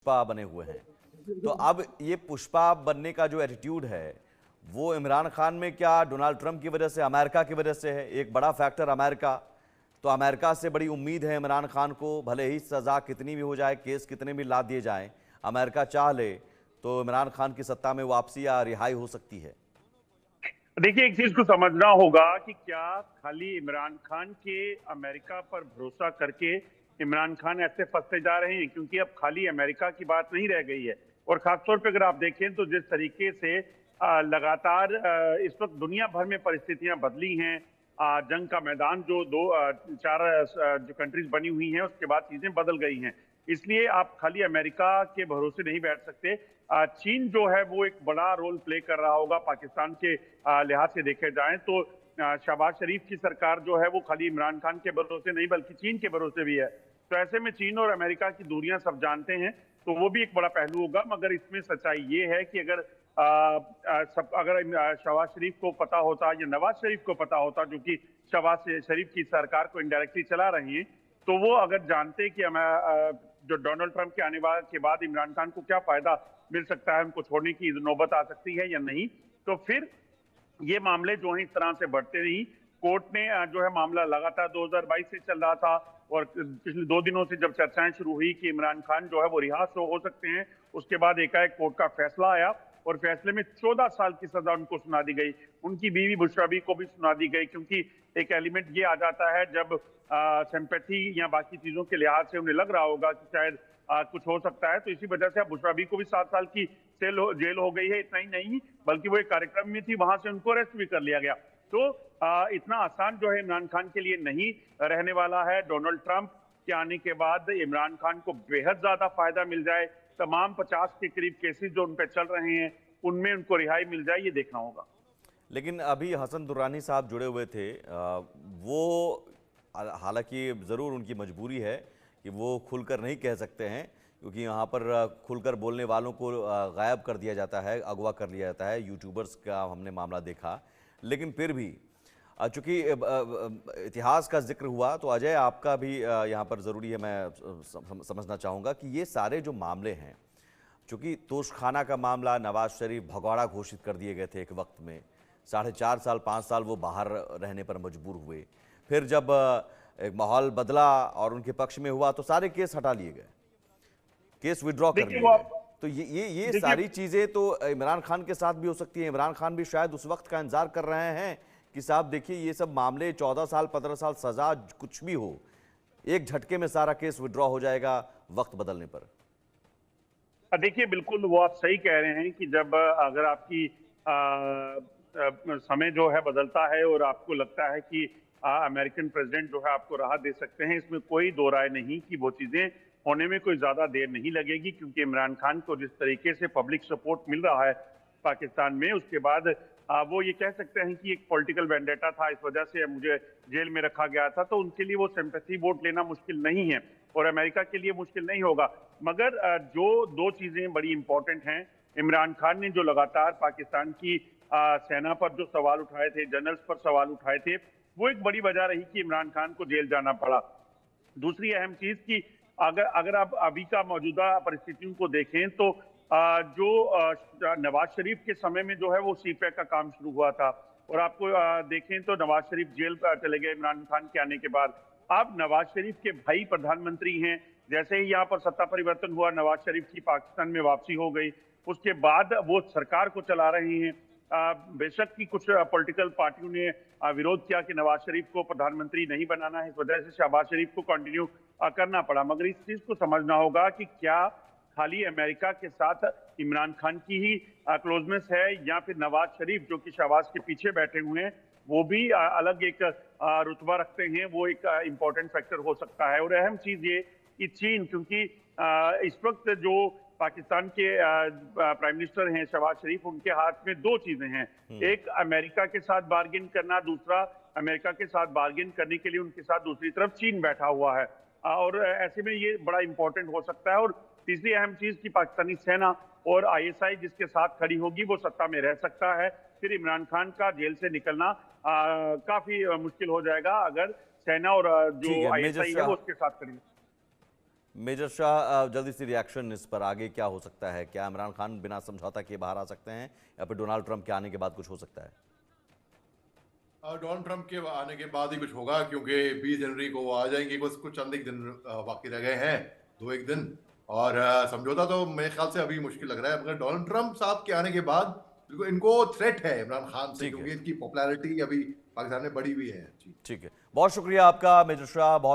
पुष्पा बने हुए हैं। तो अब ये पुष्पा बनने का जो एटीट्यूड है वो इमरान खान में क्या डोनाल्ड ट्रंप की वजह से, अमेरिका की वजह से है? एक बड़ा फैक्टर अमेरिका। तो अमेरिका से बड़ी उम्मीद है इमरान खान को, भले ही सज़ा कितनी भी हो जाए, केस कितने भी लाद दिए जाएं, अमेरिका चाह ले तो इमरान खान की सत्ता में वापसी या रिहाई हो सकती है। देखिए, एक चीज को समझना होगा कि क्या खाली इमरान खान के अमेरिका पर भरोसा करके इमरान खान ऐसे फंसते जा रहे हैं, क्योंकि अब खाली अमेरिका की बात नहीं रह गई है। और खासतौर पे अगर आप देखें तो जिस तरीके से लगातार इस वक्त दुनिया भर में परिस्थितियां बदली हैं, जंग का मैदान जो चार जो कंट्रीज बनी हुई हैं उसके बाद चीजें बदल गई हैं। इसलिए आप खाली अमेरिका के भरोसे नहीं बैठ सकते। चीन जो है वो एक बड़ा रोल प्ले कर रहा होगा पाकिस्तान के लिहाज से देखे जाएं तो। शहबाज शरीफ की सरकार जो है वो खाली इमरान खान के भरोसे नहीं बल्कि चीन के भरोसे भी है। तो ऐसे में चीन और अमेरिका की दूरियां सब जानते हैं, तो वो भी एक बड़ा पहलू होगा। मगर इसमें सच्चाई ये है कि अगर शहबाज शरीफ को पता होता या नवाज शरीफ को पता होता, जो कि शहबाज शरीफ की सरकार को इनडायरेक्टली चला रही है, तो वो अगर जानते कि जो डोनाल्ड ट्रंप के आने के बाद इमरान खान को क्या फायदा मिल सकता है, उनको छोड़ने की नौबत आ सकती है या नहीं, तो फिर ये मामले जो है इस तरह से बढ़ते नहीं। कोर्ट ने जो है मामला लगातार 2022 से चल रहा था, और पिछले 2 दिनों से जब चर्चाएं शुरू हुई कि इमरान खान जो है वो रिहा हो सकते हैं, उसके बाद एकाएक कोर्ट का फैसला आया और फैसले में 14 साल की सजा उनको सुना दी गई। उनकी बीवी बुशरा बी को भी सुना दी गई, क्योंकि एक एलिमेंट ये आ जाता है जब सिंपैथी या बाकी चीजों के लिहाज से उन्हें लग रहा होगा कि शायद कुछ हो सकता है, तो इसी वजह से अब बुशरा बी को भी 7 साल की जेल हो गई है। इतना ही नहीं बल्कि वो एक कार्यक्रम में थी, वहां से उनको अरेस्ट भी कर लिया गया। तो इतना आसान जो है इमरान खान के लिए नहीं रहने वाला है। डोनाल्ड ट्रंप के आने के बाद इमरान खान को बेहद ज्यादा फायदा मिल जाए, तमाम 50 के करीब केसेस जो उन पर चल रहे हैं उनमें उनको रिहाई मिल जाए, ये देखना होगा। लेकिन अभी हसन दुर्रानी साहब जुड़े हुए थे, वो हालांकि ज़रूर उनकी मजबूरी है कि वो खुलकर नहीं कह सकते हैं, क्योंकि यहाँ पर खुलकर बोलने वालों को गायब कर दिया जाता है, अगवा कर लिया जाता है। यूट्यूबर्स का हमने मामला देखा। लेकिन फिर भी चूँकि इतिहास का जिक्र हुआ तो अजय आपका भी यहाँ पर ज़रूरी है, मैं समझना चाहूँगा कि ये सारे जो मामले हैं, चूँकि तोशखाना का मामला, नवाज शरीफ भगौड़ा घोषित कर दिए गए थे एक वक्त में, 4.5 साल 5 साल वो बाहर रहने पर मजबूर हुए। फिर जब एक माहौल बदला और उनके पक्ष में हुआ तो सारे केस हटा लिए गए, केस विड्रॉ कर देखिए लिए वो गए। आप तो ये देखिए सारी चीज़ें तो इमरान खान के साथ भी हो सकती है। इमरान खान भी शायद उस वक्त का इंतजार कर रहे हैं कि साहब देखिए ये सब मामले 14 साल 15 साल सजा कुछ भी हो, एक झटके में सारा केस विड्रॉ हो जाएगा वक्त बदलने पर। देखिए, बिल्कुल वो आप सही कह रहे हैं कि जब अगर आपकी समय जो है बदलता है और आपको लगता है कि अमेरिकन प्रेसिडेंट जो है आपको राहत दे सकते हैं, इसमें कोई दो राय नहीं कि वो चीजें होने में कोई ज्यादा देर नहीं लगेगी। क्योंकि इमरान खान को जिस तरीके से पब्लिक सपोर्ट मिल रहा है पाकिस्तान में, उसके बाद वो ये कह सकते हैं कि एक पॉलिटिकल वेंडेटा था, इस वजह से मुझे जेल में रखा गया था, तो उनके लिए वो सिंपैथी वोट लेना मुश्किल नहीं है और अमेरिका के लिए मुश्किल नहीं होगा। मगर जो दो चीजें बड़ी इंपॉर्टेंट हैं, इमरान खान ने जो लगातार पाकिस्तान की सेना पर जो सवाल उठाए थे, जनरल्स पर सवाल उठाए थे, वो एक बड़ी वजह रही कि इमरान खान को जेल जाना पड़ा। दूसरी अहम चीज कि अगर अगर आप अभी का मौजूदा परिस्थितियों को देखें तो जो नवाज शरीफ के समय में जो है वो सीपैक का काम शुरू हुआ था, और आपको देखें तो नवाज शरीफ जेल चले गए इमरान खान के आने के बाद। अब नवाज शरीफ के भाई प्रधानमंत्री हैं, जैसे ही यहाँ पर सत्ता परिवर्तन हुआ, नवाज शरीफ की पाकिस्तान में वापसी हो गई, उसके बाद वो सरकार को चला रहे हैं। बेशक की कुछ पॉलिटिकल पार्टियों ने विरोध किया कि नवाज शरीफ को प्रधानमंत्री नहीं बनाना है, इस वजह से शहबाज शरीफ को कंटिन्यू करना पड़ा। मगर इस चीज को समझना होगा कि क्या खाली अमेरिका के साथ इमरान खान की ही क्लोजनेस है, या फिर नवाज शरीफ जो कि शहबाज के पीछे बैठे हुए हैं वो भी अलग एक रुतबा रखते हैं, वो एक इंपॉर्टेंट फैक्टर हो सकता है। और अहम चीज ये कि चीन, क्योंकि इस वक्त जो पाकिस्तान के प्राइम मिनिस्टर हैं शहबाज शरीफ, उनके हाथ में दो चीजें हैं, एक अमेरिका के साथ बार्गेन करना, दूसरा अमेरिका के साथ बार्गेन करने के लिए उनके साथ दूसरी तरफ चीन बैठा हुआ है। और ऐसे में ये बड़ा इंपॉर्टेंट हो सकता है। और तीसरी अहम चीज की पाकिस्तानी सेना और आईएसआई जिसके साथ खड़ी होगी वो सत्ता में रह सकता है। फिर इमरान खान का जेल से निकलना काफी मुश्किल हो जाएगा अगर सेना और ठीक जो है मेजर आईएसआई है वो शाह, उसके साथ खड़ी। मेजर शाह, जल्दी से रिएक्शन इस पर, आगे क्या हो सकता है? क्या इमरान खान बिना समझौता के बाहर आ सकते हैं या फिर डोनाल्ड ट्रंप के आने के बाद कुछ हो सकता है? डोनाल्ड ट्रंप के आने के बाद ही कुछ होगा, क्योंकि 20 जनवरी को वो आ जाएंगे। बस कुछ चंद एक दिन बाकी रह गए हैं, 2 एक दिन। और समझौता तो मेरे ख्याल से अभी मुश्किल लग रहा है, मगर डोनाल्ड ट्रंप साहब के आने के बाद बिल्कुल इनको थ्रेट है इमरान खान से, ठीक है, क्योंकि इनकी पॉपुलैरिटी अभी पाकिस्तान में बढ़ी हुई है जी। ठीक है। बहुत शुक्रिया आपका मेजर शाह। बहुत